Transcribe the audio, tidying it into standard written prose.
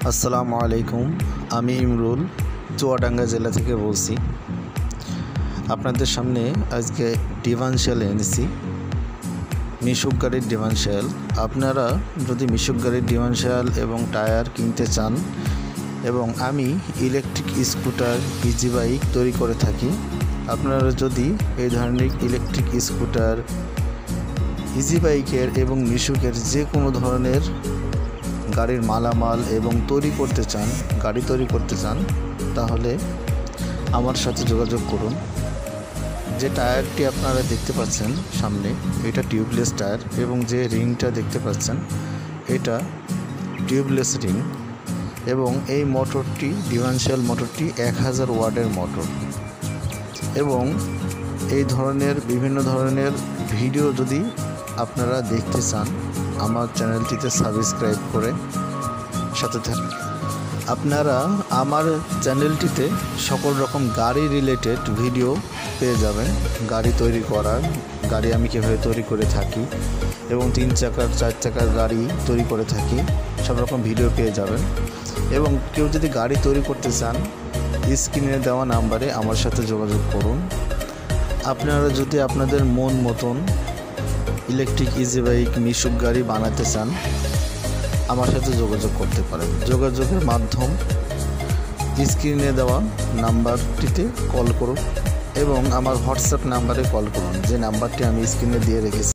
আসসালামু আলাইকুম। আমি ইমরুল চুয়াডাঙ্গা জেলা থেকে বলছি। আপনাদের সামনে আজকে ডিভানশেল এনেছি, মিশুক গাড়ির ডিভানশেল। আপনারা যদি মিশুক গাড়ির ডিভানশেল এবং টায়ার কিনতে চান এবং আমি ইলেকট্রিক স্কুটার ইজি বাইক তৈরি করে থাকি, আপনারা যদি এই ধরনের ইলেকট্রিক স্কুটার ইজি বাইকের এবং মিশুকের যে কোনো ধরনের গাড়ির মালামাল এবং গাড়ি তৈরি করতে চান তাহলে আমার সাথে যোগাযোগ করুন। যে টায়ারটি আপনারা দেখতে পাচ্ছেন সামনে, এটা টিউবলেস টায়ার এবং যে রিংটা দেখতে পাচ্ছেন এটা টিউবলেস রিং এবং এই মোটরটি ডিভানশেল মোটরটি 1000 ওয়াটের মোটর। এবং এই ধরনের বিভিন্ন ধরনের ভিডিও যদি আপনারা দেখতে চান আমার চ্যানেলটিতে সাবস্ক্রাইব করে সাথে থাকুন। আপনারা আমার চ্যানেলটিতে সকল রকম গাড়ি রিলেটেড ভিডিও পেয়ে যাবেন। গাড়ি তৈরি করার, গাড়ি আমি কীভাবে তৈরি করে থাকি এবং 3 চাকার 4 চাকার গাড়ি তৈরি করে থাকি, সব রকম ভিডিও পেয়ে যাবেন। এবং কেউ যদি গাড়ি তৈরি করতে চান স্ক্রিনে দেওয়া নাম্বারে আমার সাথে যোগাযোগ করুন। আপনারা যদি আপনাদের মন মতন ইলেকট্রিক ইজি বাইক মিশুক গাড়ি বানাতে চান আমার সাথে যোগাযোগ করতে পারেন। যোগাযোগের মাধ্যম স্ক্রিনে দেওয়া নাম্বারটিতে কল করুন এবং আমার হোয়াটসঅ্যাপ নাম্বারে কল করুন, যে নাম্বারটি আমি স্ক্রিনে দিয়ে রেখেছি।